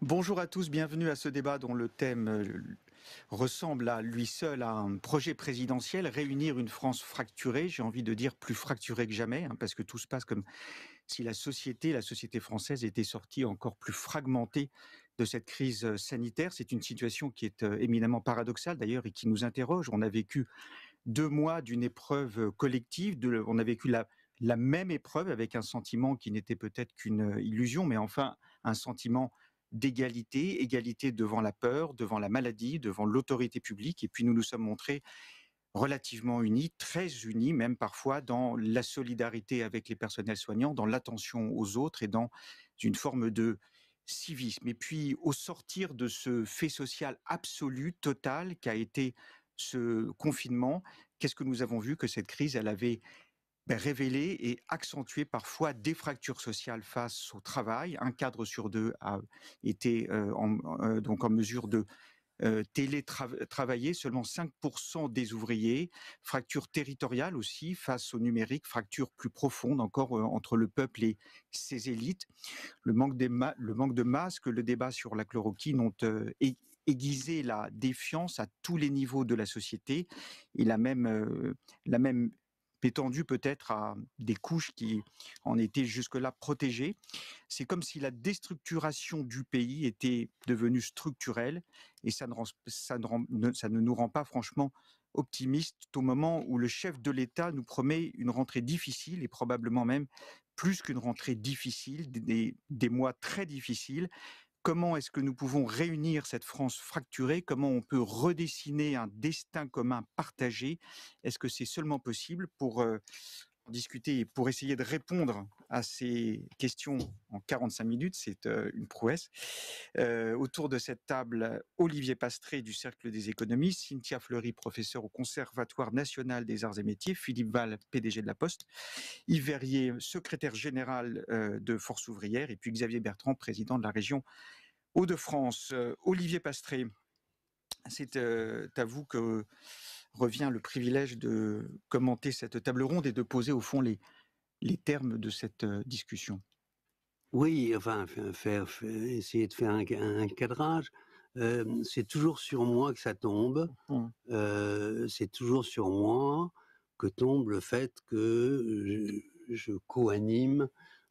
Bonjour à tous, bienvenue à ce débat dont le thème ressemble à lui seul à un projet présidentiel, réunir une France fracturée, j'ai envie de dire plus fracturée que jamais, parce que tout se passe comme si la société française était sortie encore plus fragmentée de cette crise sanitaire. C'est une situation qui est éminemment paradoxale d'ailleurs et qui nous interroge. On a vécu 2 mois d'une épreuve collective, on a vécu la même épreuve avec un sentiment qui n'était peut-être qu'une illusion, mais enfin un sentiment d'égalité, égalité devant la peur, devant la maladie, devant l'autorité publique. Et puis nous nous sommes montrés relativement unis, très unis même parfois dans la solidarité avec les personnels soignants, dans l'attention aux autres et dans une forme de civisme. Et puis au sortir de ce fait social absolu, total, qu'a été ce confinement, qu'est-ce que nous avons vu? Que cette crise, elle avait révélé et accentué parfois des fractures sociales face au travail. Un cadre sur deux a été donc en mesure de télétravailler, seulement 5% des ouvriers. Fracture territoriale aussi face au numérique, fracture plus profonde encore entre le peuple et ses élites. Le manque de masques, le débat sur la chloroquine ont aiguisé la défiance à tous les niveaux de la société et la même étendue peut-être à des couches qui en étaient jusque-là protégées. C'est comme si la déstructuration du pays était devenue structurelle et ça ne nous rend pas franchement optimistes au moment où le chef de l'État nous promet une rentrée difficile et probablement même plus qu'une rentrée difficile, des mois très difficiles. Comment est-ce que nous pouvons réunir cette France fracturée? Comment on peut redessiner un destin commun partagé? Est-ce que c'est seulement possible? Pour discuter et pour essayer de répondre à ces questions en 45 minutes, c'est une prouesse. Autour de cette table, Olivier Pastré du Cercle des économistes, Cynthia Fleury, professeure au Conservatoire national des arts et métiers, Philippe Val, PDG de la Poste, Yves Verrier, secrétaire général de Force ouvrière, et puis Xavier Bertrand, président de la région Hauts-de-France. Olivier Pastré, c'est à vous que revient le privilège de commenter cette table ronde et de poser au fond les termes de cette discussion. Oui, enfin, essayer de faire un cadrage. C'est toujours sur moi que ça tombe. Mmh. C'est toujours sur moi que tombe le fait que je co-anime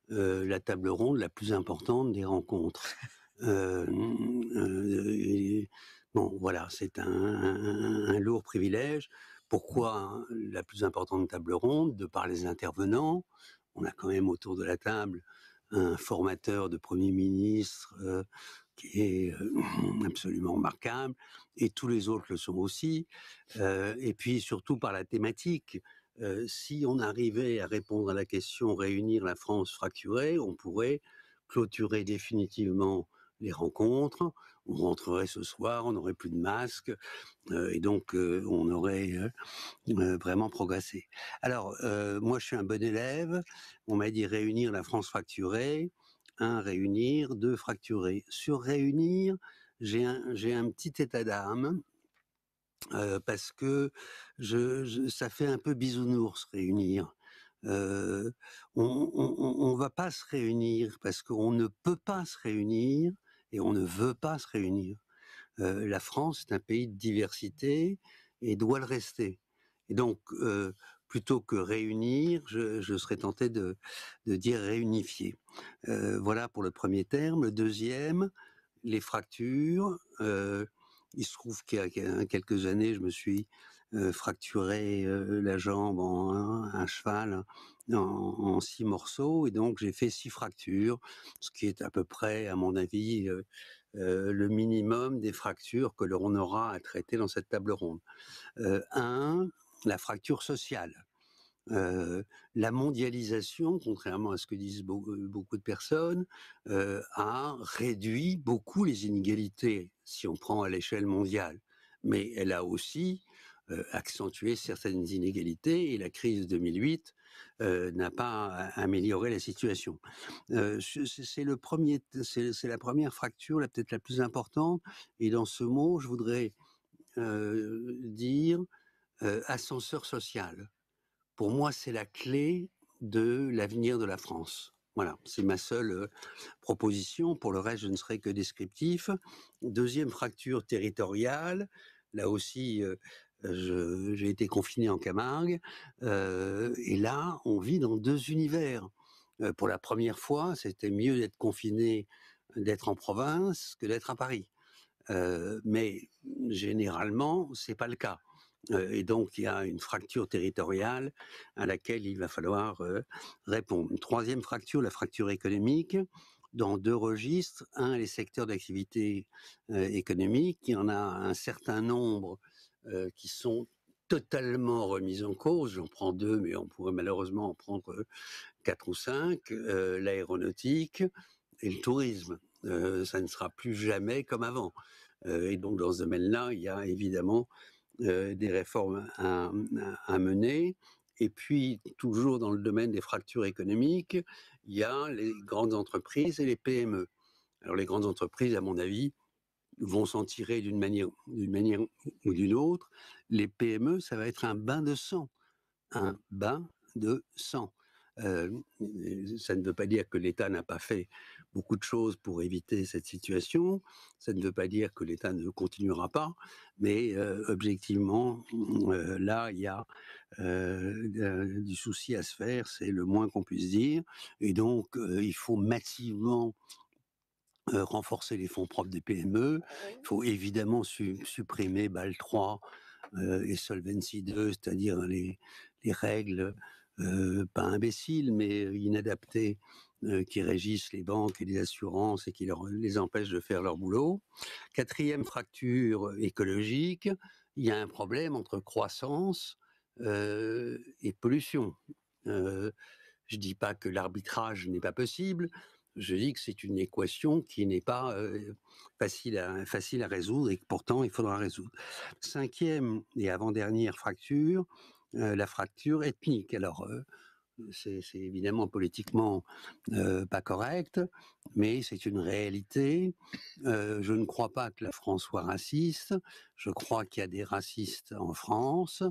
la table ronde la plus importante des rencontres. Euh, bon, voilà, c'est un lourd privilège. Pourquoi la plus importante table ronde? De par les intervenants. On a quand même autour de la table un formateur de Premier ministre qui est absolument remarquable, et tous les autres le sont aussi, et puis surtout par la thématique. Si on arrivait à répondre à la question « Réunir la France fracturée », on pourrait clôturer définitivement les rencontres, on rentrerait ce soir, on n'aurait plus de masques, et donc on aurait vraiment progressé. Alors, moi je suis un bon élève, on m'a dit réunir la France fracturée, réunir, fracturer. Sur réunir, j'ai un petit état d'âme, parce que ça fait un peu bisounours réunir. On va pas se réunir parce qu'on ne peut pas se réunir et on ne veut pas se réunir. La France est un pays de diversité et doit le rester. Et donc, plutôt que réunir, je serais tenté de dire réunifier. Voilà pour le premier terme. Le deuxième, les fractures. Il se trouve qu'il y a quelques années, je me suis fracturé la jambe en un cheval en 6 morceaux, et donc j'ai fait 6 fractures, ce qui est à peu près, à mon avis, le minimum des fractures que l'on aura à traiter dans cette table ronde. La fracture sociale. La mondialisation, contrairement à ce que disent beaucoup de personnes, a réduit beaucoup les inégalités, si on prend à l'échelle mondiale. Mais elle a aussi accentué certaines inégalités, et la crise de 2008 n'a pas amélioré la situation. C'est la première fracture, peut-être la plus importante, et dans ce mot, je voudrais dire ascenseur social. Pour moi, c'est la clé de l'avenir de la France. Voilà, c'est ma seule proposition. Pour le reste, je ne serai que descriptif. Deuxième fracture territoriale, là aussi, j'ai été confiné en Camargue, et là, on vit dans deux univers. Pour la première fois, c'était mieux d'être confiné, d'être en province que d'être à Paris. Mais généralement, c'est pas le cas. Et donc il y a une fracture territoriale à laquelle il va falloir, répondre. Une 3e fracture, la fracture économique, dans 2 registres. Un, les secteurs d'activité, économique. Il y en a un certain nombre, qui sont totalement remis en cause. J'en prends 2, mais on pourrait malheureusement en prendre, 4 ou 5. L'aéronautique et le tourisme. Ça ne sera plus jamais comme avant. Et donc dans ce domaine-là, il y a évidemment des réformes à mener. Et puis, toujours dans le domaine des fractures économiques, il y a les grandes entreprises et les PME. Alors les grandes entreprises, à mon avis, vont s'en tirer d'une manière ou d'une autre. Les PME, ça va être un bain de sang, un bain de sang. Ça ne veut pas dire que l'État n'a pas fait beaucoup de choses pour éviter cette situation. Ça ne veut pas dire que l'État ne continuera pas, mais objectivement, là, il y a du souci à se faire, c'est le moins qu'on puisse dire. Et donc, il faut massivement renforcer les fonds propres des PME. Il faut évidemment supprimer BAL 3 et Solvency 2, c'est-à-dire les règles pas imbéciles, mais inadaptées, qui régissent les banques et les assurances et qui les empêchent de faire leur boulot. 4e fracture écologique, il y a un problème entre croissance et pollution. Je dis pas que l'arbitrage n'est pas possible, je dis que c'est une équation qui n'est pas facile à résoudre et que pourtant il faudra résoudre. 5e et avant-dernière fracture, la fracture ethnique. Alors, c'est évidemment politiquement pas correct, mais c'est une réalité. Je ne crois pas que la France soit raciste. Je crois qu'il y a des racistes en France.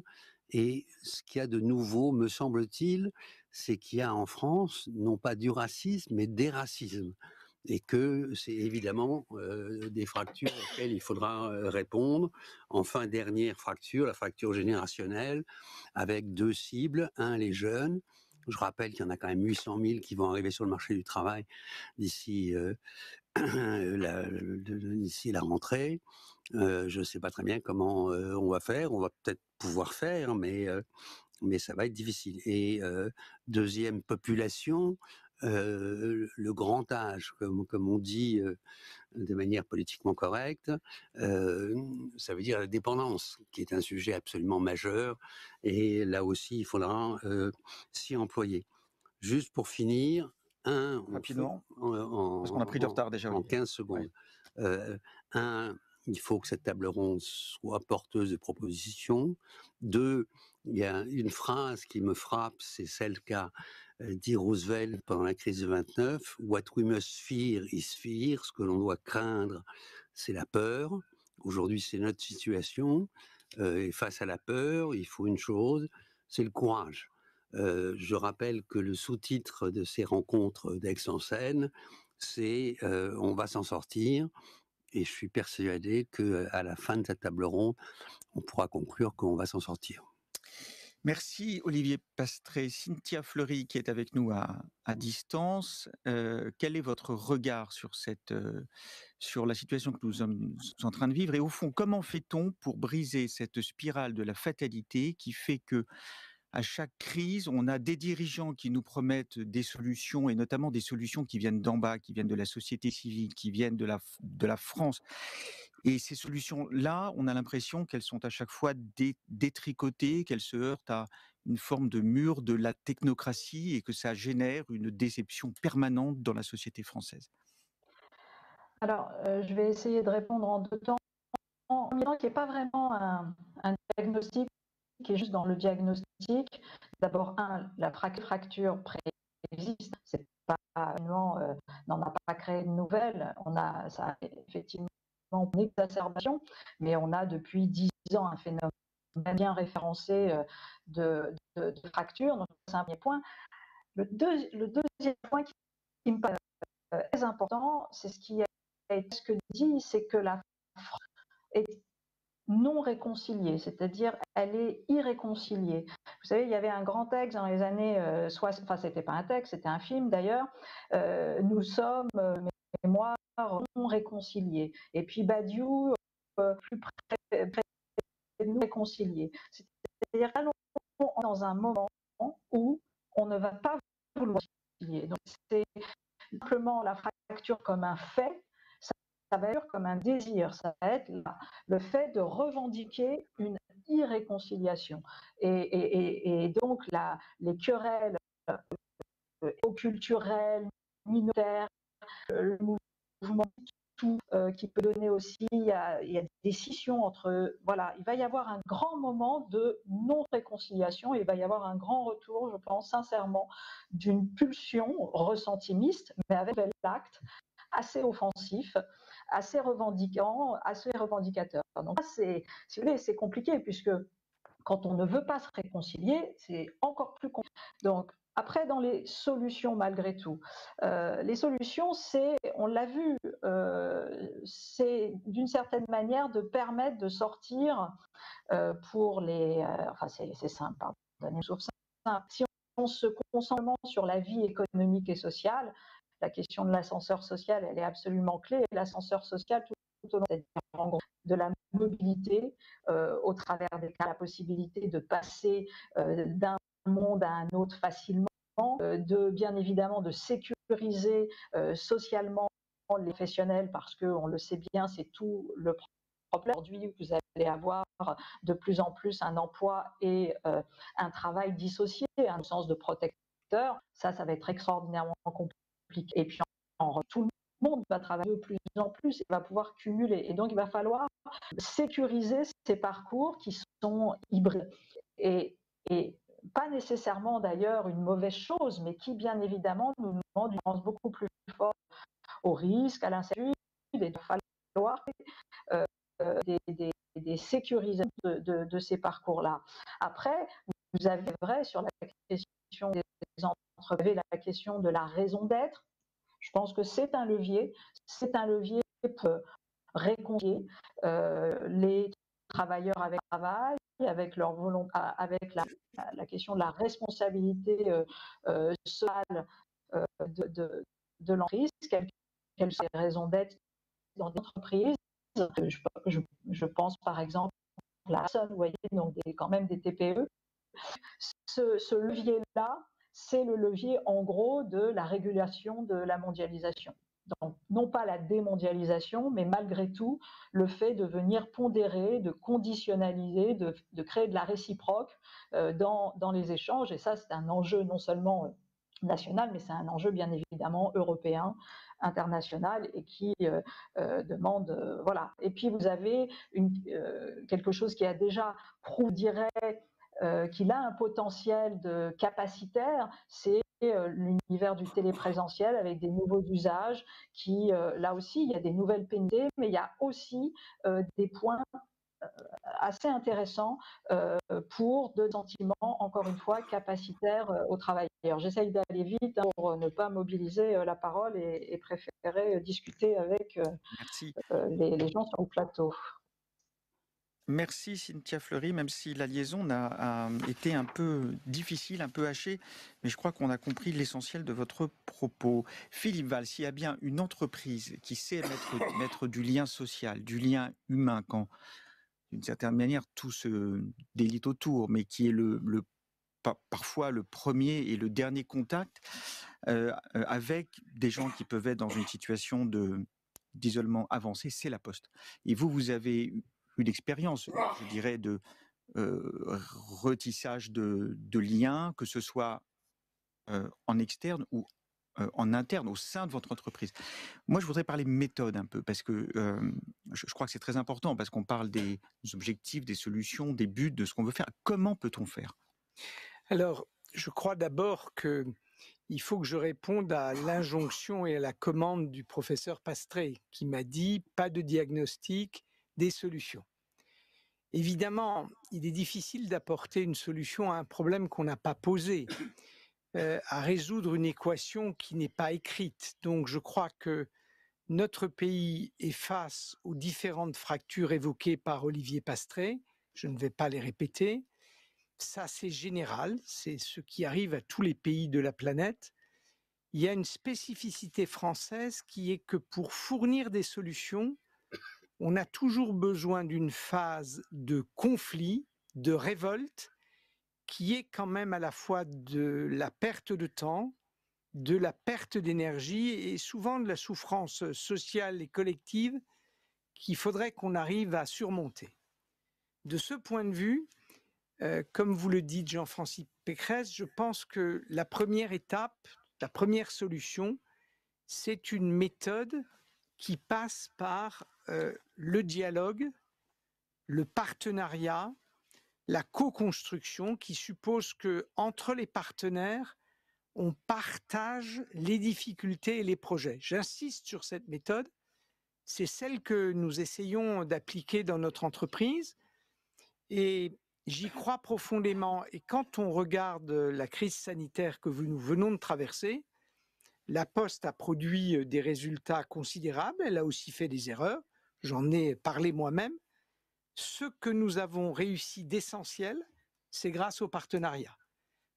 Et ce qu'il y a de nouveau, me semble-t-il, c'est qu'il y a en France non pas du racisme, mais des racismes. Et que c'est évidemment des fractures auxquelles il faudra répondre. Enfin, dernière fracture, la fracture générationnelle, avec 2 cibles. Un, les jeunes. Je rappelle qu'il y en a quand même 800 000 qui vont arriver sur le marché du travail d'ici d'ici la rentrée. Je ne sais pas très bien comment on va faire. On va peut-être pouvoir faire, mais ça va être difficile. Et deuxième population, le grand âge, comme on dit de manière politiquement correcte, ça veut dire la dépendance, qui est un sujet absolument majeur. Et là aussi, il faudra s'y employer. Juste pour finir, Rapidement, parce qu'on a pris du retard déjà, en Olivier. 15 Ouais. secondes. Un, il faut que cette table ronde soit porteuse de propositions. 2, il y a une phrase qui me frappe, c'est celle qu'a dit Roosevelt pendant la crise de 29. What we must fear is fear. Ce que l'on doit craindre, c'est la peur. Aujourd'hui, c'est notre situation. Et face à la peur, il faut une chose, c'est le courage. Je rappelle que le sous-titre de ces rencontres d'Aix-en-Seine, c'est On va s'en sortir. Et je suis persuadé qu'à la fin de cette table ronde, on pourra conclure qu'on va s'en sortir. Merci Olivier Pastré. Cynthia Fleury qui est avec nous à distance. Quel est votre regard sur sur la situation que nous sommes en train de vivre? Et au fond, comment fait-on pour briser cette spirale de la fatalité qui fait que à chaque crise, on a des dirigeants qui nous promettent des solutions, et notamment des solutions qui viennent d'en bas, qui viennent de la société civile, qui viennent de la France. Et ces solutions-là, on a l'impression qu'elles sont à chaque fois détricotées, qu'elles se heurtent à une forme de mur de la technocratie et que ça génère une déception permanente dans la société française. Alors, je vais essayer de répondre en 2 temps. En même temps, qui est pas vraiment un diagnostic, qui est juste dans le diagnostic. D'abord, la fracture préexiste, c'est pas vraiment, on n'a pas créé une nouvelle. Ça a effectivement une exacerbation, mais on a depuis 10 ans un phénomène bien référencé de fracture. Donc c'est un premier point. Le deuxième point qui me paraît très important, c'est ce qui a été ce que dit, c'est que la France est non réconciliée, c'est-à-dire elle est irréconciliée. Vous savez, il y avait un grand texte dans les années 60, enfin c'était pas un texte, c'était un film d'ailleurs, nous sommes mémoires non réconciliées. Et puis Badiou, plus près de nous réconcilier. C'est-à-dire allons dans un moment où on ne va pas vouloir réconcilier. Donc c'est simplement la fracture comme un fait, ça va être comme un désir, ça va être le fait de revendiquer une irréconciliation. Et donc les querelles culturelles, minoritaires, le mouvement tout, qui peut donner aussi, il y a des scissions entre, voilà, il va y avoir un grand moment de non-réconciliation, il va y avoir un grand retour, je pense sincèrement, d'une pulsion ressentimiste, mais avec l'acte assez offensif, assez revendiquant, assez revendicateur. Donc c'est, si vous voulez, c'est compliqué puisque quand on ne veut pas se réconcilier, c'est encore plus compliqué. Donc après, dans les solutions, malgré tout, les solutions, c'est, on l'a vu, c'est d'une certaine manière de permettre de sortir pour les, enfin c'est simple, pardonnez-moi, simple. Si on se concentre sur la vie économique et sociale, la question de l'ascenseur social, elle est absolument clé. Et l'ascenseur social, tout au long de la mobilité, au travers des cas, la possibilité de passer d'un monde à un autre facilement, de bien évidemment de sécuriser socialement les professionnels, parce qu'on le sait bien, c'est tout le problème. Aujourd'hui, vous allez avoir de plus en plus un emploi et un travail dissocié, un sens de protecteur. Ça va être extraordinairement compliqué. Et puis, tout le monde va travailler de plus en plus et va pouvoir cumuler. Et donc, il va falloir sécuriser ces parcours qui sont hybrides. Et pas nécessairement d'ailleurs une mauvaise chose, mais qui bien évidemment nous demande une réponse beaucoup plus forte au risque, à l'incertitude, et de falloir des sécurisations de ces parcours-là. Après, vous avez vrai sur la question des entreprises, la question de la raison d'être. Je pense que c'est un levier pour réconcilier les travailleurs avec le travail, avec leur volonté, avec la question de la responsabilité sociale de l'entreprise, quelles sont les raisons d'être dans l'entreprise. Je pense par exemple à la personne, vous voyez, donc quand même des TPE. Ce levier-là, c'est le levier en gros de la régulation de la mondialisation. Donc, non pas la démondialisation, mais malgré tout, le fait de venir pondérer, de conditionnaliser, de créer de la réciproque dans les échanges. Et ça, c'est un enjeu non seulement national, mais c'est un enjeu bien évidemment européen, international, et qui demande, voilà. Et puis vous avez quelque chose qui a déjà prouvé, qu'il a un potentiel de capacitaire, c'est l'univers du téléprésentiel avec des nouveaux usages qui, là aussi, il y a des nouvelles pénalités, mais il y a aussi des points assez intéressants pour de sentiments, encore une fois, capacitaires aux travailleurs. J'essaye d'aller vite pour ne pas mobiliser la parole et préférer discuter avec les gens sur le plateau. Merci Cynthia Fleury, même si la liaison a été un peu difficile, un peu hachée, mais je crois qu'on a compris l'essentiel de votre propos. Philippe Val, s'il y a bien une entreprise qui sait mettre du lien social, du lien humain, quand d'une certaine manière tout se délite autour, mais qui est parfois le premier et le dernier contact avec des gens qui peuvent être dans une situation d'isolement avancé, c'est la Poste. Et vous avez eu l'expérience, je dirais, de retissage de liens, que ce soit en externe ou en interne, au sein de votre entreprise. Moi, je voudrais parler méthode un peu, parce que je crois que c'est très important, parce qu'on parle des objectifs, des solutions, des buts, de ce qu'on veut faire. Comment peut-on faire ? Alors, je crois d'abord qu'il faut que je réponde à l'injonction et à la commande du professeur Pastré, qui m'a dit « pas de diagnostic, des solutions ». Évidemment, il est difficile d'apporter une solution à un problème qu'on n'a pas posé. à résoudre une équation qui n'est pas écrite. Donc je crois que notre pays est face aux différentes fractures évoquées par Olivier Pastré. Je ne vais pas les répéter. Ça, c'est général, c'est ce qui arrive à tous les pays de la planète. Il y a une spécificité française qui est que pour fournir des solutions, on a toujours besoin d'une phase de conflit, de révolte, qui est quand même à la fois de la perte de temps, de la perte d'énergie et souvent de la souffrance sociale et collective qu'il faudrait qu'on arrive à surmonter. De ce point de vue, comme vous le dites, Jean-Francis Pécresse, je pense que la première étape, la première solution, c'est une méthode qui passe par le dialogue, le partenariat, la co-construction, qui suppose que entre les partenaires, on partage les difficultés et les projets. J'insiste sur cette méthode. C'est celle que nous essayons d'appliquer dans notre entreprise et j'y crois profondément. Et quand on regarde la crise sanitaire que nous venons de traverser, la Poste a produit des résultats considérables. Elle a aussi fait des erreurs. J'en ai parlé moi-même. Ce que nous avons réussi d'essentiel, c'est grâce au partenariat.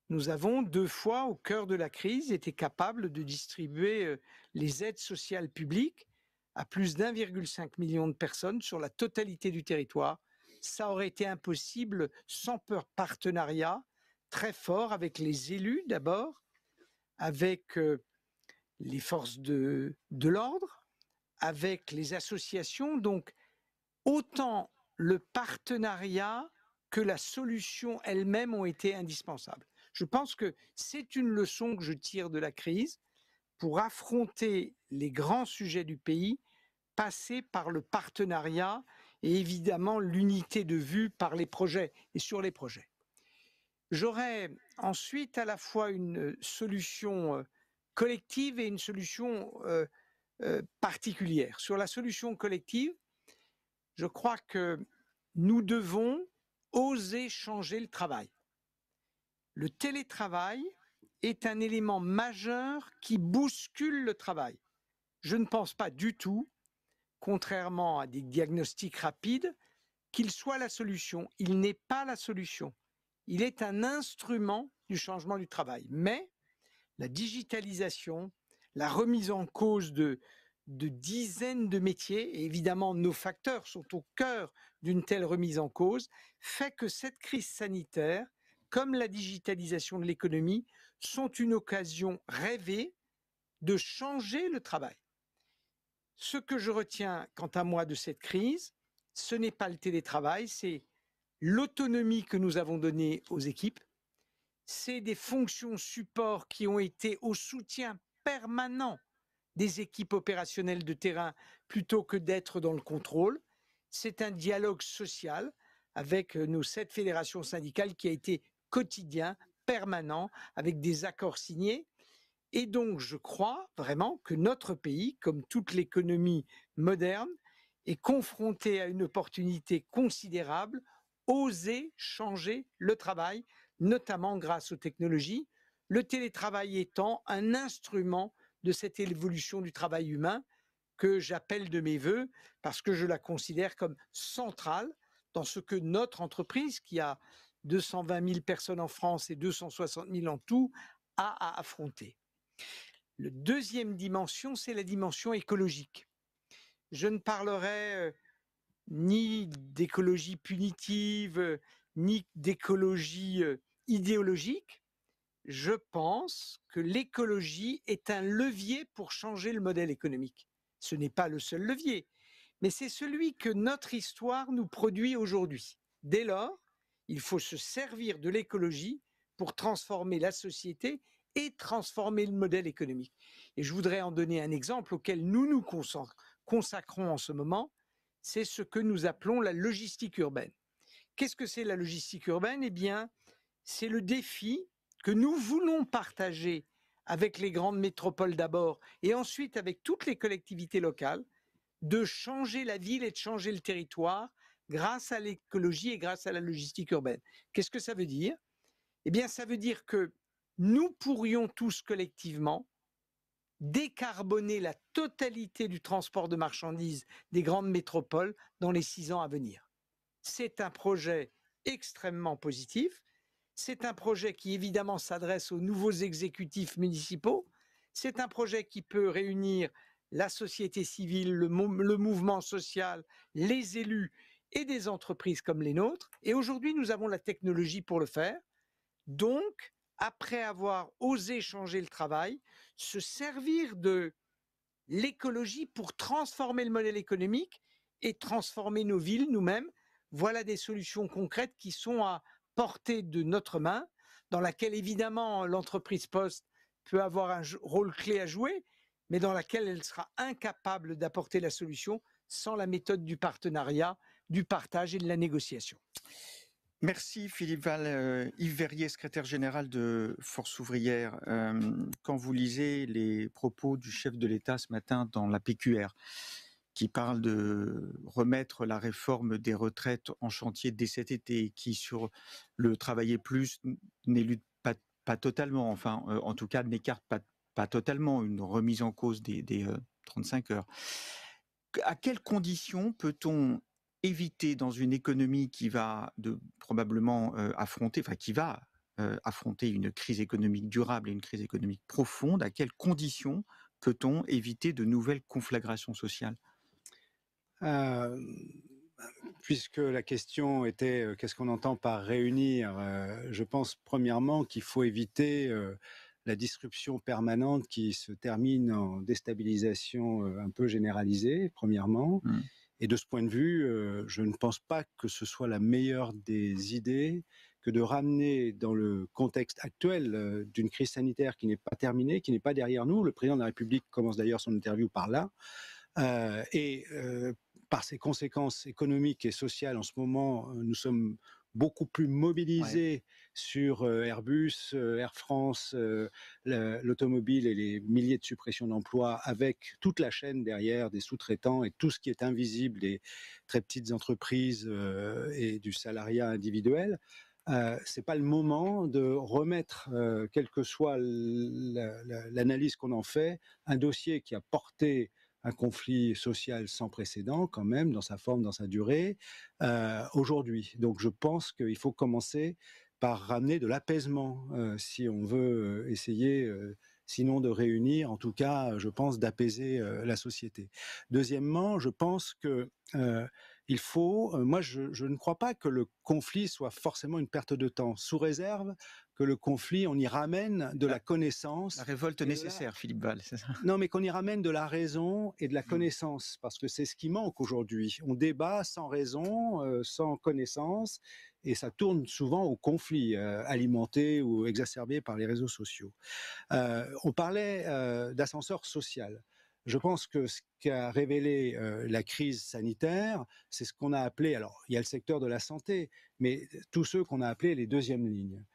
Nous avons 2 fois, au cœur de la crise, été capables de distribuer les aides sociales publiques à plus d'1,5 million de personnes sur la totalité du territoire. Ça aurait été impossible sans partenariat très fort avec les élus d'abord, avec les forces de l'ordre, avec les associations. Donc, autant le partenariat que la solution elle-même ont été indispensables. Je pense que c'est une leçon que je tire de la crise pour affronter les grands sujets du pays, passer par le partenariat et évidemment l'unité de vue par les projets et sur les projets. J'aurais ensuite à la fois une solution collective et une solution particulière. Sur la solution collective, je crois que nous devons oser changer le travail. Le télétravail est un élément majeur qui bouscule le travail. Je ne pense pas du tout, contrairement à des diagnostics rapides, qu'il soit la solution. Il n'est pas la solution. Il est un instrument du changement du travail. Mais la digitalisation, la remise en cause de dizaines de métiers, et évidemment nos facteurs sont au cœur d'une telle remise en cause, fait que cette crise sanitaire, comme la digitalisation de l'économie, sont une occasion rêvée de changer le travail. Ce que je retiens, quant à moi, de cette crise, ce n'est pas le télétravail, c'est l'autonomie que nous avons donnée aux équipes, c'est des fonctions support qui ont été au soutien permanent des équipes opérationnelles de terrain plutôt que d'être dans le contrôle. C'est un dialogue social avec nos 7 fédérations syndicales qui a été quotidien, permanent, avec des accords signés. Et donc, je crois vraiment que notre pays, comme toute l'économie moderne, est confronté à une opportunité considérable, oser changer le travail, notamment grâce aux technologies, le télétravail étant un instrument de cette évolution du travail humain que j'appelle de mes voeux parce que je la considère comme centrale dans ce que notre entreprise, qui a 220 000 personnes en France et 260 000 en tout, a à affronter. La deuxième dimension, c'est la dimension écologique. Je ne parlerai ni d'écologie punitive, ni d'écologie idéologique. Je pense que l'écologie est un levier pour changer le modèle économique. Ce n'est pas le seul levier, mais c'est celui que notre histoire nous produit aujourd'hui. Dès lors, il faut se servir de l'écologie pour transformer la société et transformer le modèle économique. Et je voudrais en donner un exemple auquel nous nous consacrons en ce moment, c'est ce que nous appelons la logistique urbaine. Qu'est-ce que c'est la logistique urbaine? Eh bien, c'est le défi que nous voulons partager avec les grandes métropoles d'abord et ensuite avec toutes les collectivités locales, de changer la ville et de changer le territoire grâce à l'écologie et grâce à la logistique urbaine. Qu'est-ce que ça veut dire? Eh bien, ça veut dire que nous pourrions tous collectivement décarboner la totalité du transport de marchandises des grandes métropoles dans les 6 ans à venir. C'est un projet extrêmement positif. C'est un projet qui évidemment s'adresse aux nouveaux exécutifs municipaux. C'est un projet qui peut réunir la société civile, le mouvement social, les élus et des entreprises comme les nôtres. Et aujourd'hui, nous avons la technologie pour le faire. Donc, après avoir osé changer le travail, se servir de l'écologie pour transformer le modèle économique et transformer nos villes nous-mêmes. Voilà des solutions concrètes qui sont à portée de notre main, dans laquelle évidemment l'entreprise Poste peut avoir un rôle clé à jouer, mais dans laquelle elle sera incapable d'apporter la solution sans la méthode du partenariat, du partage et de la négociation. Merci Philippe Val. Yves Verrier, secrétaire général de Force ouvrière. Quand vous lisez les propos du chef de l'État ce matin dans la PQR, qui parle de remettre la réforme des retraites en chantier dès cet été, qui sur le travailler plus n'élude pas totalement, enfin en tout cas n'écarte pas totalement une remise en cause des 35 heures. À quelles conditions peut-on éviter dans une économie qui va probablement affronter une crise économique durable et une crise économique profonde, à quelles conditions peut-on éviter de nouvelles conflagrations sociales ? Puisque la question était qu'est-ce qu'on entend par réunir, je pense premièrement qu'il faut éviter la disruption permanente qui se termine en déstabilisation un peu généralisée, premièrement. Et de ce point de vue, je ne pense pas que ce soit la meilleure des idées que de ramener dans le contexte actuel d'une crise sanitaire qui n'est pas terminée, qui n'est pas derrière nous. Le président de la République commence d'ailleurs son interview par là. Par ses conséquences économiques et sociales, en ce moment, nous sommes beaucoup plus mobilisés sur Airbus, Air France, l'automobile et les milliers de suppressions d'emplois, avec toute la chaîne derrière des sous-traitants et tout ce qui est invisible des très petites entreprises et du salariat individuel. C'est pas le moment de remettre, quelle que soit l'analyse qu'on en fait, un dossier qui a porté un conflit social sans précédent quand même, dans sa forme, dans sa durée, aujourd'hui. Donc je pense qu'il faut commencer par ramener de l'apaisement, si on veut essayer, sinon de réunir, en tout cas, je pense, d'apaiser la société. Deuxièmement, je pense que il faut, moi je ne crois pas que le conflit soit forcément une perte de temps, sous réserve que le conflit, on y ramène de la connaissance. La révolte nécessaire, Philippe Val, c'est ça ? Non, mais qu'on y ramène de la raison et de la connaissance, parce que c'est ce qui manque aujourd'hui. On débat sans raison, sans connaissance, et ça tourne souvent au conflit, alimenté ou exacerbé par les réseaux sociaux. On parlait d'ascenseur social. Je pense que ce qu'a révélé la crise sanitaire, c'est ce qu'on a appelé, alors il y a le secteur de la santé, mais tous ceux qu'on a appelés les deuxièmes lignes.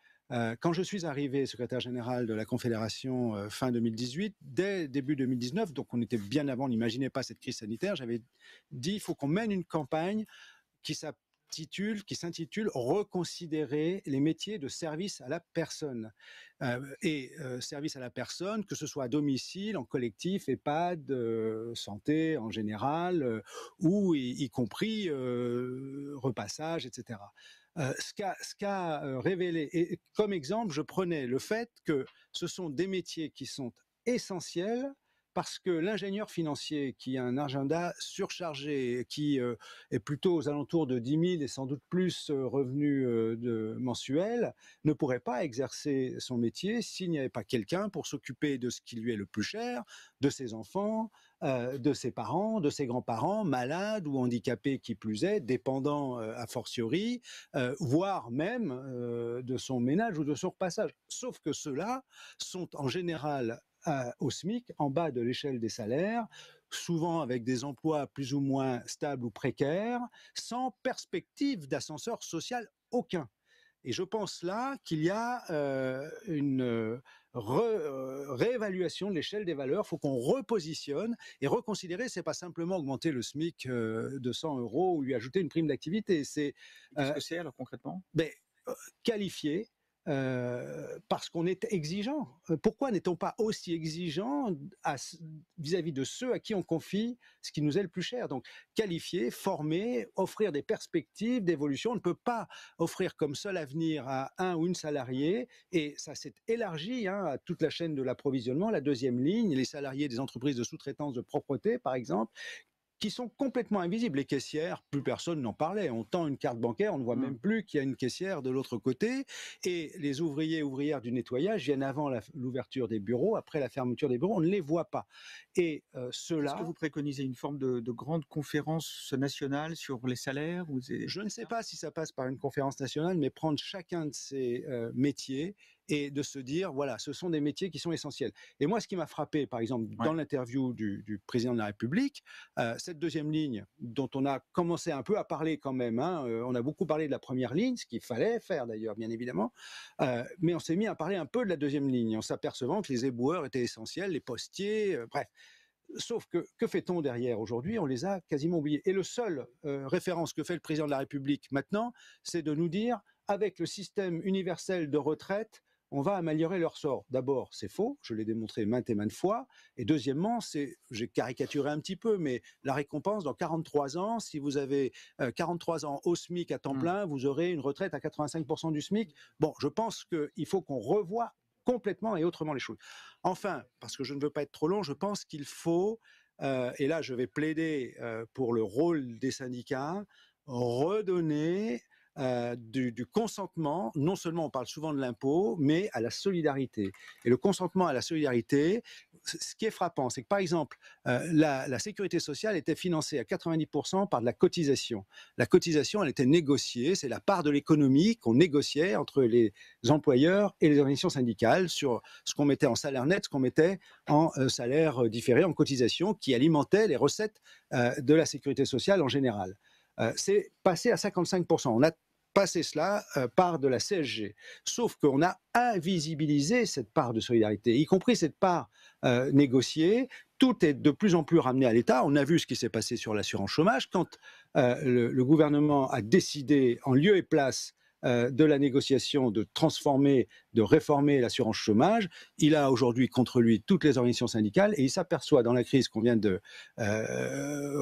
Quand je suis arrivé secrétaire général de la Confédération fin 2018, dès début 2019, donc on était bien avant, on n'imaginait pas cette crise sanitaire, j'avais dit il faut qu'on mène une campagne qui s'intitule « Reconsidérer les métiers de service à la personne ». Service à la personne, que ce soit à domicile, en collectif, EHPAD, santé en général, ou y compris repassage, etc. Ce qu'a révélé, et comme exemple, je prenais le fait que ce sont des métiers qui sont essentiels parce que l'ingénieur financier qui a un agenda surchargé, qui est plutôt aux alentours de 10 000 et sans doute plus revenus mensuels, ne pourrait pas exercer son métier s'il n'y avait pas quelqu'un pour s'occuper de ce qui lui est le plus cher, de ses enfants, de ses parents, de ses grands-parents, malades ou handicapés qui plus est, dépendants a fortiori, voire même de son ménage ou de son repassage. Sauf que ceux-là sont en général au SMIC, en bas de l'échelle des salaires, souvent avec des emplois plus ou moins stables ou précaires, sans perspective d'ascenseur social aucun. Et je pense là qu'il y a une réévaluation de l'échelle des valeurs. Il faut qu'on repositionne et reconsidérer. C'est pas simplement augmenter le SMIC de 100 € ou lui ajouter une prime d'activité. Qu'est-ce que c'est alors concrètement ? Qualifier parce qu'on est exigeant. Pourquoi n'est-on pas aussi exigeant vis-à-vis de ceux à qui on confie ce qui nous est le plus cher? Donc, qualifier, former, offrir des perspectives d'évolution. On ne peut pas offrir comme seul avenir à un ou une salarié, et ça s'est élargi à toute la chaîne de l'approvisionnement, la deuxième ligne, les salariés des entreprises de sous-traitance de propreté, par exemple, qui sont complètement invisibles. Les caissières, plus personne n'en parlait. On tend une carte bancaire, on ne voit même plus qu'il y a une caissière de l'autre côté. Et les ouvriers et ouvrières du nettoyage viennent avant l'ouverture des bureaux, après la fermeture des bureaux, on ne les voit pas. Et ceux-là... Est-ce que vous préconisez une forme de grande conférence nationale sur les salaires ou Je ne sais pas si ça passe par une conférence nationale, mais prendre chacun de ces métiers et de se dire, voilà, ce sont des métiers qui sont essentiels. Et moi, ce qui m'a frappé, par exemple, dans l'interview du président de la République, cette deuxième ligne, dont on a commencé un peu à parler quand même, on a beaucoup parlé de la première ligne, ce qu'il fallait faire d'ailleurs, bien évidemment, mais on s'est mis à parler un peu de la deuxième ligne, en s'apercevant que les éboueurs étaient essentiels, les postiers, bref. Sauf que fait-on derrière aujourd'hui? On les a quasiment oubliés. Et le seul référence que fait le président de la République maintenant, c'est de nous dire, avec le système universel de retraite, on va améliorer leur sort. D'abord, c'est faux, je l'ai démontré maintes et maintes fois. Et deuxièmement, j'ai caricaturé un petit peu, mais la récompense, dans 43 ans, si vous avez 43 ans au SMIC à temps plein, vous aurez une retraite à 85% du SMIC. Bon, je pense qu'il faut qu'on revoie complètement et autrement les choses. Enfin, parce que je ne veux pas être trop long, je pense qu'il faut, et là je vais plaider pour le rôle des syndicats, redonner du consentement, non seulement on parle souvent de l'impôt, mais à la solidarité. Et le consentement à la solidarité, ce qui est frappant, c'est que par exemple, la sécurité sociale était financée à 90% par de la cotisation. La cotisation, elle était négociée, c'est la part de l'économie qu'on négociait entre les employeurs et les organisations syndicales sur ce qu'on mettait en salaire net, ce qu'on mettait en salaire différé, en cotisation, qui alimentait les recettes de la sécurité sociale en général. C'est passé à 55%. On a passé cela par de la CSG. Sauf qu'on a invisibilisé cette part de solidarité, y compris cette part négociée. Tout est de plus en plus ramené à l'État. On a vu ce qui s'est passé sur l'assurance chômage. Quand le gouvernement a décidé, en lieu et place de la négociation, de transformer, de réformer l'assurance chômage, il a aujourd'hui contre lui toutes les organisations syndicales et il s'aperçoit dans la crise qu'on vient de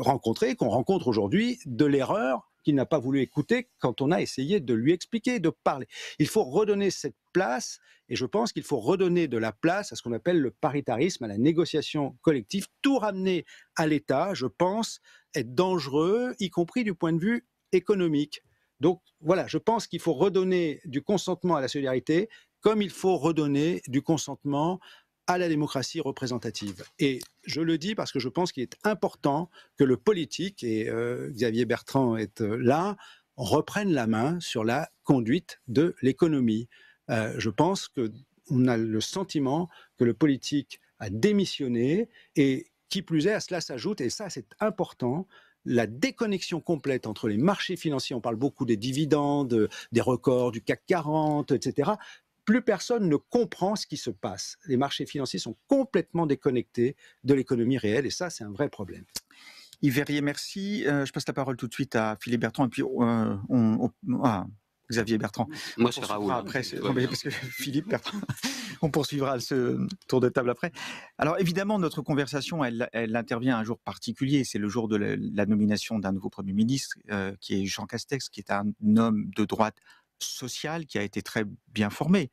rencontrer, qu'on rencontre aujourd'hui, de l'erreur qu'il n'a pas voulu écouter quand on a essayé de lui expliquer, de parler. Il faut redonner cette place et je pense qu'il faut redonner de la place à ce qu'on appelle le paritarisme, à la négociation collective. Tout ramener à l'État, je pense, est dangereux, y compris du point de vue économique. Donc voilà, je pense qu'il faut redonner du consentement à la solidarité comme il faut redonner du consentement à la démocratie représentative. Et je le dis parce que je pense qu'il est important que le politique, et Xavier Bertrand est là, reprenne la main sur la conduite de l'économie. Je pense qu'on a le sentiment que le politique a démissionné et qui plus est, à cela s'ajoute, et ça c'est important, la déconnexion complète entre les marchés financiers, on parle beaucoup des dividendes, des records du CAC 40, etc. Plus personne ne comprend ce qui se passe. Les marchés financiers sont complètement déconnectés de l'économie réelle et ça, c'est un vrai problème. Yves Verrier, merci. Je passe la parole tout de suite à Philippe Bertrand et puis Xavier Bertrand. Moi, c'est Raoul. Après, parce que Philippe Bertrand, on poursuivra ce tour de table après. Alors évidemment, notre conversation, elle intervient à un jour particulier. C'est le jour de la nomination d'un nouveau Premier ministre, qui est Jean Castex, qui est un homme de droite social, qui a été très bien formé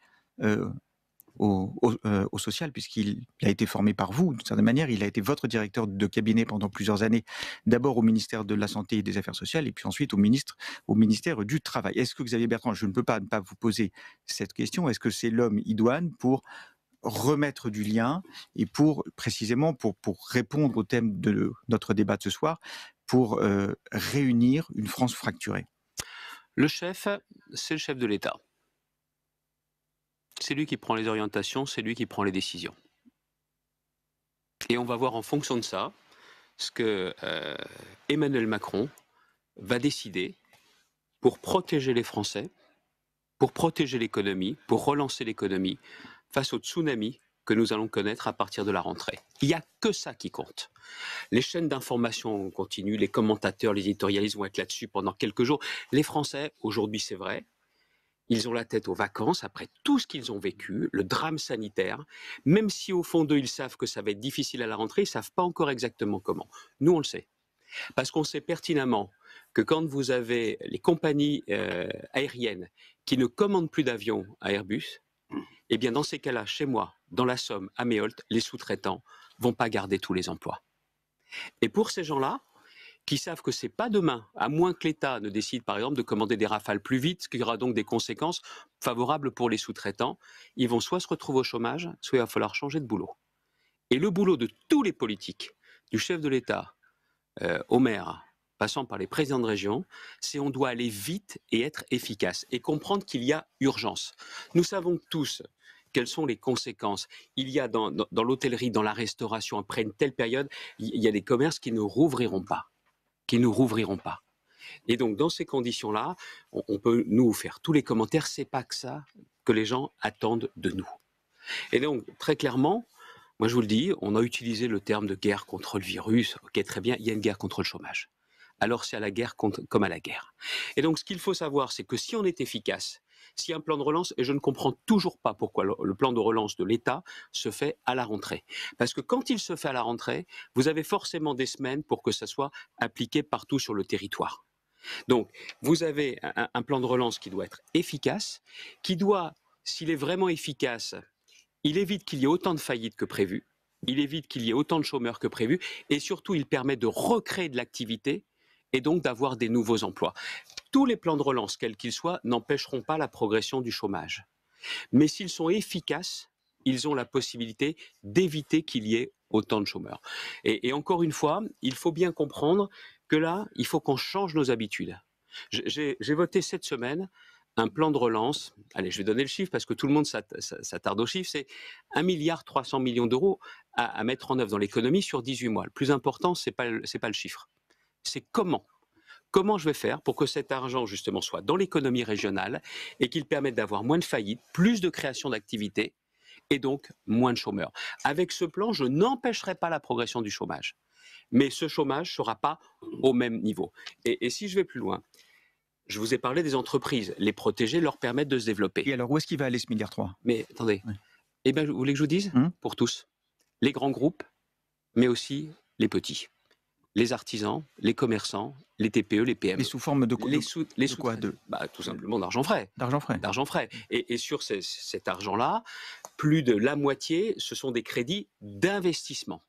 au social, puisqu'il a été formé par vous, d'une certaine manière. Il a été votre directeur de cabinet pendant plusieurs années, d'abord au ministère de la Santé et des Affaires sociales, et puis ensuite au ministère du Travail. Est-ce que Xavier Bertrand, je ne peux pas ne pas vous poser cette question, est-ce que c'est l'homme idoine pour remettre du lien et précisément pour répondre au thème de notre débat de ce soir, pour réunir une France fracturée? Le chef, c'est le chef de l'État. C'est lui qui prend les orientations, c'est lui qui prend les décisions. Et on va voir en fonction de ça ce que Emmanuel Macron va décider pour protéger les Français, pour protéger l'économie, pour relancer l'économie face au tsunami que nous allons connaître à partir de la rentrée. Il n'y a que ça qui compte. Les chaînes d'information continuent, les commentateurs, les éditorialistes vont être là-dessus pendant quelques jours. Les Français, aujourd'hui c'est vrai, Ils ont la tête aux vacances après tout ce qu'ils ont vécu, le drame sanitaire. Même si au fond d'eux, ils savent que ça va être difficile à la rentrée, ils ne savent pas encore exactement comment. Nous, on le sait. Parce qu'on sait pertinemment que quand vous avez les compagnies aériennes qui ne commandent plus d'avions à Airbus, eh bien dans ces cas-là, chez moi, dans la Somme, à Méholt, les sous-traitants vont pas garder tous les emplois. Et pour ces gens-là, qui savent que c'est pas demain, à moins que l'État ne décide par exemple de commander des Rafales plus vite, ce qui aura donc des conséquences favorables pour les sous-traitants, ils vont soit se retrouver au chômage, soit il va falloir changer de boulot. Et le boulot de tous les politiques, du chef de l'État au maire, passant par les présidents de région, c'est on doit aller vite et être efficace et comprendre qu'il y a urgence. Nous savons tous quelles sont les conséquences. Il y a dans l'hôtellerie, dans la restauration, après une telle période, il y a des commerces qui ne rouvriront pas. Et donc, dans ces conditions-là, on peut nous faire tous les commentaires. C'est pas que ça que les gens attendent de nous. Et donc, très clairement, moi je vous le dis, on a utilisé le terme de guerre contre le virus. Ok, très bien, il y a une guerre contre le chômage. Alors c'est à la guerre comme à la guerre. Et donc, ce qu'il faut savoir, c'est que si on est efficace, s'il y a un plan de relance, et je ne comprends toujours pas pourquoi le plan de relance de l'État se fait à la rentrée. Parce que quand il se fait à la rentrée, vous avez forcément des semaines pour que ça soit appliqué partout sur le territoire. Donc, vous avez un plan de relance qui doit être efficace, qui doit, s'il est vraiment efficace, il évite qu'il y ait autant de faillites que prévu, il évite qu'il y ait autant de chômeurs que prévu, et surtout, il permet de recréer de l'activité et donc d'avoir des nouveaux emplois. Tous les plans de relance, quels qu'ils soient, n'empêcheront pas la progression du chômage. Mais s'ils sont efficaces, ils ont la possibilité d'éviter qu'il y ait autant de chômeurs. Et encore une fois, il faut bien comprendre que là, il faut qu'on change nos habitudes. J'ai voté cette semaine un plan de relance. Allez, je vais donner le chiffre parce que tout le monde s'attarde au chiffre. C'est 1,3 milliard d'euros à mettre en œuvre dans l'économie sur 18 mois. Le plus important, c'est pas le chiffre. C'est comment. Comment je vais faire pour que cet argent, justement, soit dans l'économie régionale et qu'il permette d'avoir moins de faillites, plus de création d'activités et donc moins de chômeurs. Avec ce plan, je n'empêcherai pas la progression du chômage. Mais ce chômage ne sera pas au même niveau. Et si je vais plus loin, je vous ai parlé des entreprises. Les protéger, leur permettre de se développer. Et alors, où est-ce qu'il va aller ce milliard 3 ? Mais attendez, Ouais. eh bien, vous voulez que je vous dise Pour tous. Les grands groupes, mais aussi les petits. Les artisans, les commerçants, les TPE, les PME. Mais sous forme de quoi ? Tout simplement d'argent frais. D'argent frais. Et sur cet argent-là, plus de la moitié, ce sont des crédits d'investissement.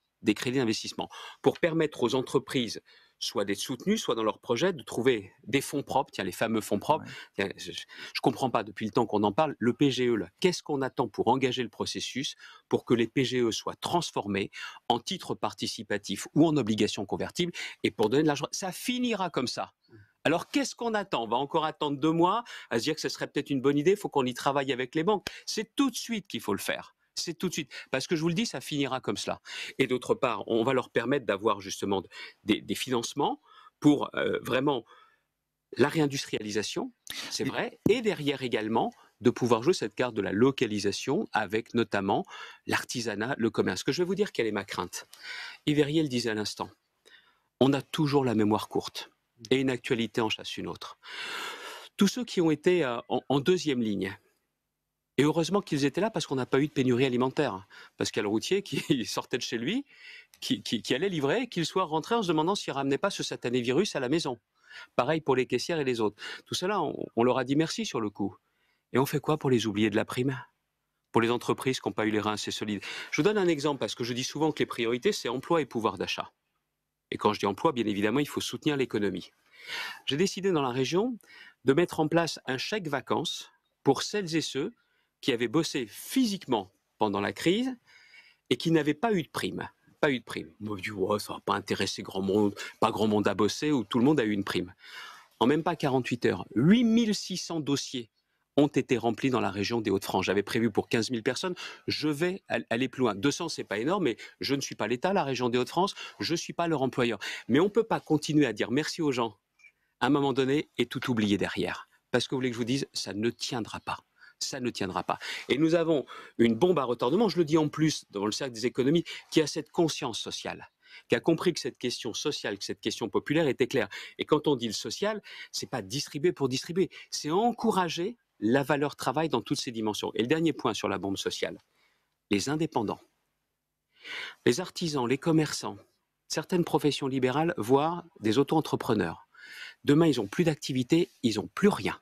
Pour permettre aux entreprises soit d'être soutenues, soit dans leurs projets, de trouver des fonds propres, les fameux fonds propres. Ouais. Je ne comprends pas, depuis le temps qu'on en parle, le PGE, là, qu'est-ce qu'on attend pour engager le processus pour que les PGE soient transformés en titres participatifs ou en obligations convertibles et pour donner de l'argent. Ça finira comme ça. Alors, qu'est-ce qu'on attend ? On va encore attendre 2 mois à se dire que ce serait peut-être une bonne idée, il faut qu'on y travaille avec les banques. C'est tout de suite qu'il faut le faire. C'est tout de suite. Parce que je vous le dis, ça finira comme cela. Et d'autre part, on va leur permettre d'avoir justement des financements pour vraiment la réindustrialisation, c'est vrai, et derrière également de pouvoir jouer cette carte de la localisation avec notamment l'artisanat, le commerce. Que je vais vous dire quelle est ma crainte. Yves Verrier le disait à l'instant, on a toujours la mémoire courte et une actualité en chasse une autre. Tous ceux qui ont été en deuxième ligne, et heureusement qu'ils étaient là parce qu'on n'a pas eu de pénurie alimentaire. Parce qu'il y a le routier qui sortait de chez lui, qui allait livrer, qu'il soit rentré en se demandant s'il ne ramenait pas ce satané virus à la maison. Pareil pour les caissières et les autres. Tout cela, on leur a dit merci sur le coup. Et on fait quoi pour les oubliés de la prime ? Pour les entreprises qui n'ont pas eu les reins assez solides. Je vous donne un exemple parce que je dis souvent que les priorités, c'est emploi et pouvoir d'achat. Et quand je dis emploi, bien évidemment, il faut soutenir l'économie. J'ai décidé dans la région de mettre en place un chèque vacances pour celles et ceux qui avaient bossé physiquement pendant la crise et qui n'avaient pas eu de prime. Pas eu de prime. On m'a dit, ouais, ça ne va pas intéresser grand monde, pas grand monde à bosser, ou tout le monde a eu une prime. En même pas 48 heures, 8600 dossiers ont été remplis dans la région des Hauts-de-France. J'avais prévu pour 15 000 personnes, je vais aller plus loin. 200, c'est pas énorme, mais je ne suis pas l'État, la région des Hauts-de-France, je ne suis pas leur employeur. Mais on ne peut pas continuer à dire merci aux gens à un moment donné et tout oublier derrière. Parce que vous voulez que je vous dise, ça ne tiendra pas. Ça ne tiendra pas. Et nous avons une bombe à retardement, je le dis en plus dans le cercle des économies, qui a cette conscience sociale, qui a compris que cette question sociale, que cette question populaire était claire. Et quand on dit le social, c'est pas distribuer pour distribuer, c'est encourager la valeur travail dans toutes ses dimensions. Et le dernier point sur la bombe sociale, les indépendants, les artisans, les commerçants, certaines professions libérales, voire des auto-entrepreneurs. Demain, ils n'ont plus d'activité, ils n'ont plus rien.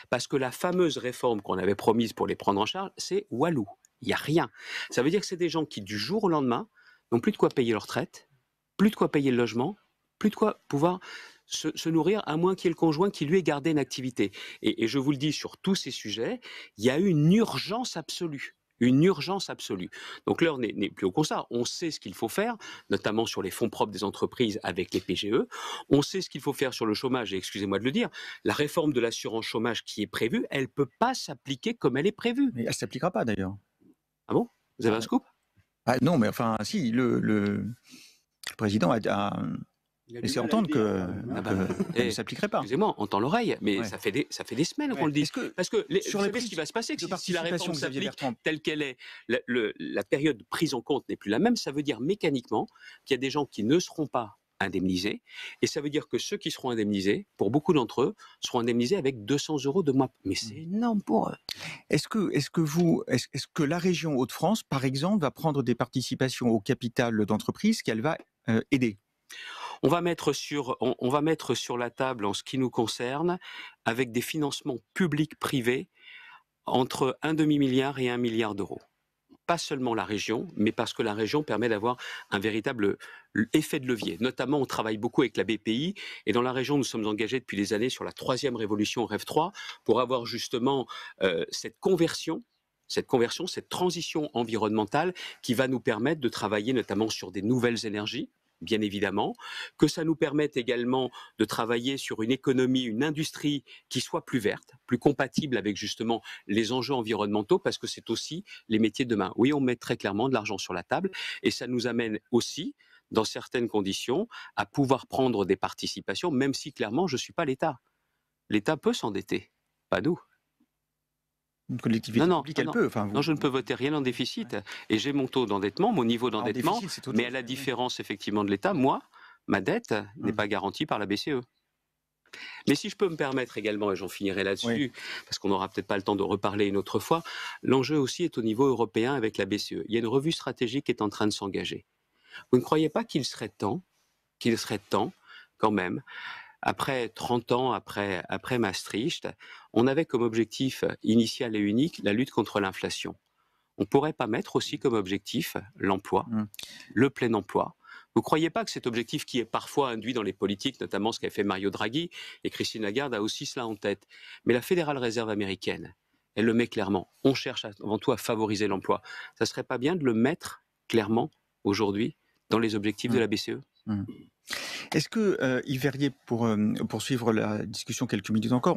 Parce que la fameuse réforme qu'on avait promise pour les prendre en charge, c'est Walou. Il n'y a rien. Ça veut dire que c'est des gens qui, du jour au lendemain, n'ont plus de quoi payer leur retraite, plus de quoi payer le logement, plus de quoi pouvoir se nourrir, à moins qu'il y ait le conjoint qui lui ait gardé une activité. Et je vous le dis, sur tous ces sujets, il y a eu une urgence absolue. Une urgence absolue. Donc l'heure n'est plus au constat. On sait ce qu'il faut faire, notamment sur les fonds propres des entreprises avec les PGE. On sait ce qu'il faut faire sur le chômage. Et excusez-moi de le dire, la réforme de l'assurance chômage qui est prévue, elle ne peut pas s'appliquer comme elle est prévue. Mais elle ne s'appliquera pas d'ailleurs. Ah bon? Vous avez un scoop? Non, mais enfin, si, le président a laissé entendre qu'elle ne s'appliquerait pas. Excusez-moi, on tend l'oreille, mais Ouais. ça fait des semaines qu'on le dit. Parce que sur vous les savez ce qui va se passer, que de si la réforme participation, Xavier s'applique Bertrand. telle qu'elle est, la période de prise en compte n'est plus la même, ça veut dire mécaniquement qu'il y a des gens qui ne seront pas indemnisés, et ça veut dire que ceux qui seront indemnisés, pour beaucoup d'entre eux, seront indemnisés avec 200 € de mois. Mais c'est énorme pour eux. Est-ce que la région Hauts-de-France, par exemple, va prendre des participations au capital d'entreprise qu'elle va aider? On va mettre sur la table, en ce qui nous concerne, avec des financements publics-privés, entre un demi-milliard et 1 milliard d'euros. Pas seulement la région, mais parce que la région permet d'avoir un véritable effet de levier. Notamment, on travaille beaucoup avec la BPI, et dans la région, nous sommes engagés depuis des années sur la 3e révolution REV 3, pour avoir justement cette conversion, cette transition environnementale qui va nous permettre de travailler notamment sur des nouvelles énergies, bien évidemment, que ça nous permette également de travailler sur une économie, une industrie qui soit plus verte, plus compatible avec justement les enjeux environnementaux, parce que c'est aussi les métiers de demain. Oui, on met très clairement de l'argent sur la table, et ça nous amène aussi, dans certaines conditions, à pouvoir prendre des participations, même si clairement je ne suis pas l'État. L'État peut s'endetter, pas nous. Une collectivité publique, elle peut. Enfin, Non, je ne peux voter rien en déficit. Et j'ai mon taux d'endettement, mon niveau d'endettement, mais à la chose, différence effectivement de l'État, moi, ma dette n'est pas garantie par la BCE. Mais si je peux me permettre également, et j'en finirai là-dessus, parce qu'on n'aura peut-être pas le temps de reparler une autre fois, l'enjeu aussi est au niveau européen avec la BCE. Il y a une revue stratégique qui est en train de s'engager. Vous ne croyez pas qu'il serait temps, quand même, après 30 ans, après Maastricht, on avait comme objectif initial et unique la lutte contre l'inflation. On ne pourrait pas mettre aussi comme objectif l'emploi, le plein emploi. Vous ne croyez pas que cet objectif qui est parfois induit dans les politiques, notamment ce qu'a fait Mario Draghi, et Christine Lagarde a aussi cela en tête, mais la Fédérale Réserve américaine, elle le met clairement, on cherche avant tout à favoriser l'emploi. Ça ne serait pas bien de le mettre clairement aujourd'hui dans les objectifs de la BCE? Est-ce que, Yves Verrier, pour poursuivre la discussion quelques minutes encore,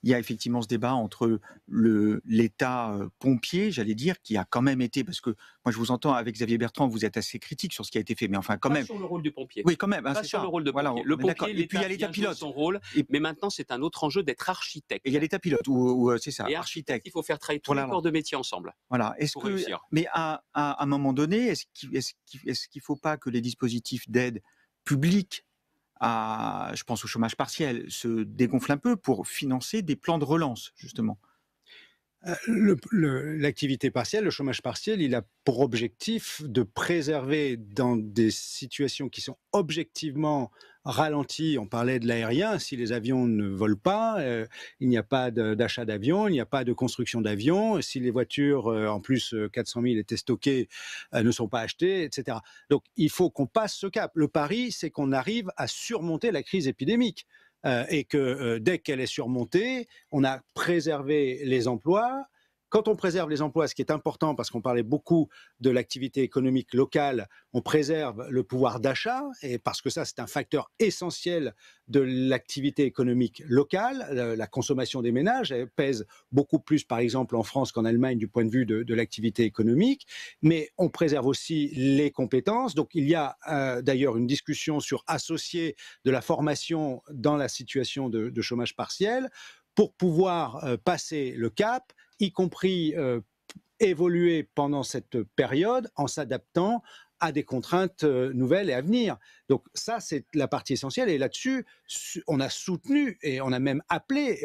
il y a effectivement ce débat entre l'État pompier, j'allais dire, qui a quand même été, parce que moi je vous entends avec Xavier Bertrand, vous êtes assez critique sur ce qui a été fait, mais enfin quand même. Pas sur le rôle du pompier. Oui, quand même. Pas sur le rôle de pompier. Le pompier, et puis il y a l'État pilote. Son rôle, mais maintenant c'est un autre enjeu d'être architecte. Et il y a l'État pilote, ou c'est ça, et architecte. Il faut faire travailler tous les corps de métier ensemble. Voilà. Mais à un moment donné, est-ce qu'il ne faut pas que les dispositifs d'aide publique, je pense au chômage partiel, se dégonfle un peu pour financer des plans de relance, justement? L'activité partielle, le chômage partiel, il a pour objectif de préserver dans des situations qui sont objectivement ralenties. On parlait de l'aérien, si les avions ne volent pas, il n'y a pas d'achat d'avions, il n'y a pas de construction d'avions, si les voitures, en plus 400 000 étaient stockées, ne sont pas achetées, etc. Donc il faut qu'on passe ce cap. Le pari, c'est qu'on arrive à surmonter la crise épidémique. Et que dès qu'elle est surmontée, on a préservé les emplois. Quand on préserve les emplois, ce qui est important, parce qu'on parlait beaucoup de l'activité économique locale, on préserve le pouvoir d'achat, et parce que ça, c'est un facteur essentiel de l'activité économique locale. La consommation des ménages, elle pèse beaucoup plus, par exemple, en France qu'en Allemagne, du point de vue de l'activité économique. Mais on préserve aussi les compétences. Donc, il y a d'ailleurs une discussion sur associer de la formation dans la situation de chômage partiel pour pouvoir passer le cap, y compris évoluer pendant cette période en s'adaptant à des contraintes nouvelles et à venir. Donc ça, c'est la partie essentielle. Et là-dessus, on a soutenu et on a même appelé,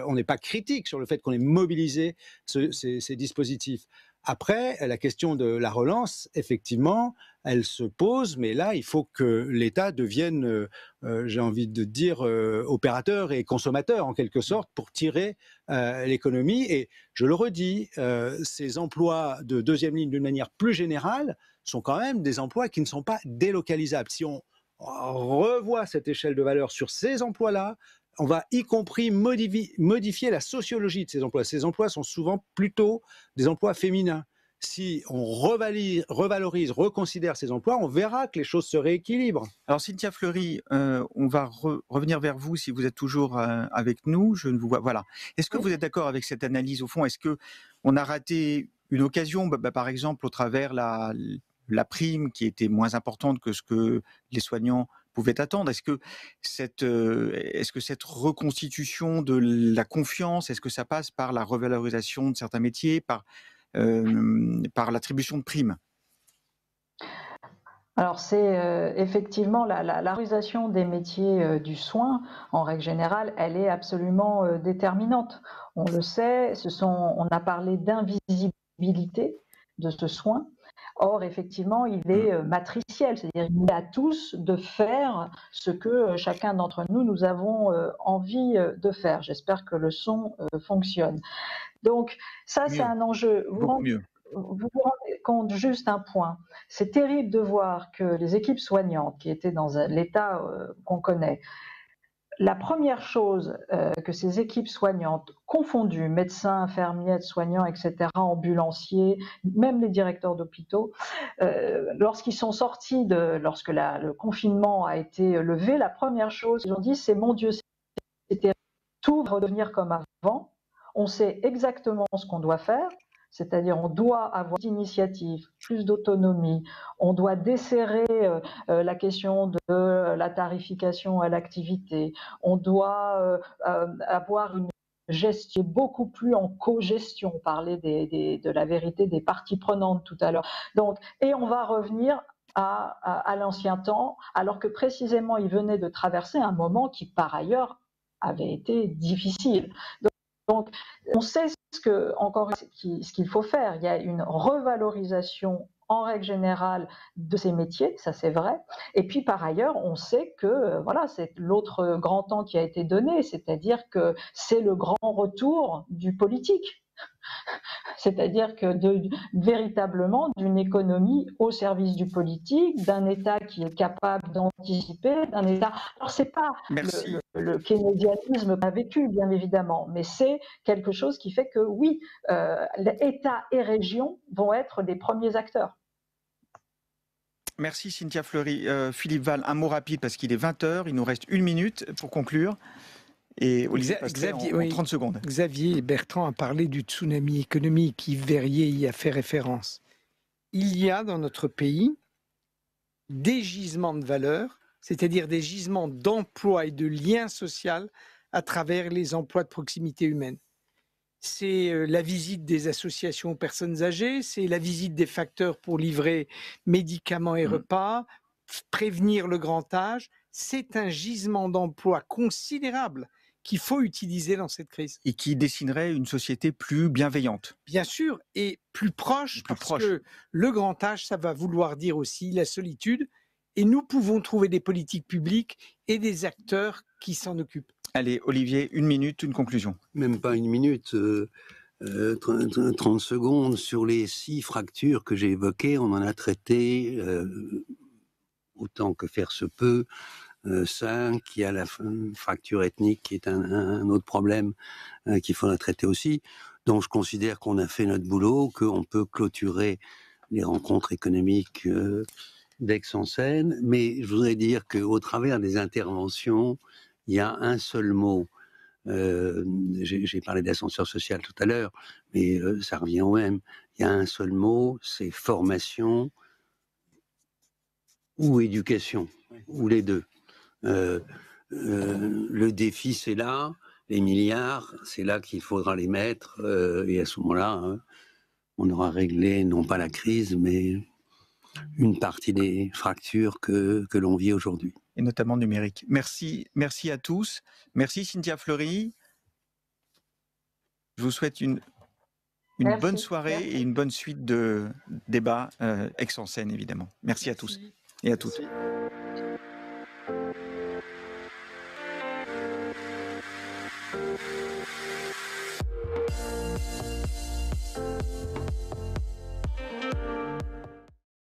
on n'est pas critique sur le fait qu'on ait mobilisé ces dispositifs. Après, la question de la relance, effectivement, elle se pose, mais là, il faut que l'État devienne, j'ai envie de dire, opérateur et consommateur, en quelque sorte, pour tirer l'économie. Et je le redis, ces emplois de deuxième ligne, d'une manière plus générale, sont quand même des emplois qui ne sont pas délocalisables. Si on revoit cette échelle de valeur sur ces emplois-là, on va y compris modifier la sociologie de ces emplois. Ces emplois sont souvent plutôt des emplois féminins. Si on revalorise, reconsidère ces emplois, on verra que les choses se rééquilibrent. Alors Cynthia Fleury, on va revenir vers vous si vous êtes toujours avec nous. Je ne vous vois. Voilà. Est-ce que vous êtes d'accord avec cette analyse au fond? Est-ce que on a raté une occasion, par exemple, au travers la prime qui était moins importante que ce que les soignants pouvaient attendre? Est-ce que cette reconstitution de la confiance, est-ce que ça passe par la revalorisation de certains métiers, par l'attribution de primes? Alors c'est effectivement la valorisation des métiers du soin, en règle générale, elle est absolument déterminante. On le sait, on a parlé d'invisibilité de ce soin. Or, effectivement, il est matriciel, c'est-à-dire il est à tous de faire ce que chacun d'entre nous, nous avons envie de faire. J'espère que le son fonctionne. Donc ça, c'est un enjeu. Beaucoup mieux. Vous vous rendez compte juste un point. C'est terrible de voir que les équipes soignantes qui étaient dans l'état qu'on connaît, la première chose que ces équipes soignantes confondues, médecins, infirmiers, aides-soignants, etc., ambulanciers, même les directeurs d'hôpitaux, lorsqu'ils sont sortis, lorsque le confinement a été levé, la première chose qu'ils ont dit, c'est mon Dieu, c'était tout va redevenir comme avant. On sait exactement ce qu'on doit faire. C'est-à-dire on doit avoir plus d'initiatives, plus d'autonomie, on doit desserrer la question de la tarification à l'activité, on doit avoir une gestion beaucoup plus en co-gestion, on parlait de la vérité des parties prenantes tout à l'heure. Donc, et on va revenir à l'ancien temps, alors que précisément il venait de traverser un moment qui par ailleurs avait été difficile. Donc, on sait ce qu'il faut faire. Il y a une revalorisation en règle générale de ces métiers, ça c'est vrai. Et puis par ailleurs, on sait que voilà, c'est l'autre grand temps qui a été donné, c'est-à-dire que c'est le grand retour du politique. C'est-à-dire que véritablement d'une économie au service du politique, d'un État qui est capable d'anticiper, d'un État. Alors c'est pas le keynésianisme qu'on a vécu, bien évidemment, mais c'est quelque chose qui fait que oui, l'État et région vont être les premiers acteurs. Merci Cynthia Fleury. Philippe Val, un mot rapide parce qu'il est 20h, il nous reste 1 minute pour conclure. Et Olivier Pastel, en 30 secondes. Xavier Bertrand a parlé du tsunami économique, Yves Verrier y a fait référence. Il y a dans notre pays des gisements de valeur, c'est-à-dire des gisements d'emploi et de lien social à travers les emplois de proximité humaine. C'est la visite des associations aux personnes âgées, c'est la visite des facteurs pour livrer médicaments et repas, prévenir le grand âge. C'est un gisement d'emploi considérable qu'il faut utiliser dans cette crise. Et qui dessinerait une société plus bienveillante. Bien sûr, et plus proche, que le grand âge, ça va vouloir dire aussi la solitude, et nous pouvons trouver des politiques publiques et des acteurs qui s'en occupent. Allez, Olivier, 1 minute, une conclusion. Même pas 1 minute, 30 secondes. Sur les 6 fractures que j'ai évoquées, on en a traité autant que faire se peut. 5, il y a la fracture ethnique qui est un autre problème qu'il faudra traiter aussi. Donc je considère qu'on a fait notre boulot, qu'on peut clôturer les rencontres économiques d'Aix-en-Seine. Mais je voudrais dire qu'au travers des interventions, il y a un seul mot. J'ai parlé d'ascenseur social tout à l'heure, mais ça revient au même. Il y a un seul mot, c'est formation ou éducation, ou les deux. Le défi, c'est là, les milliards, c'est là qu'il faudra les mettre, et à ce moment-là, on aura réglé, non pas la crise, mais une partie des fractures que l'on vit aujourd'hui. Et notamment numérique. Merci à tous. Merci Cynthia Fleury. Je vous souhaite une bonne soirée et une bonne suite de débats Aix-en-Seine, évidemment. Merci à tous et à toutes. Merci.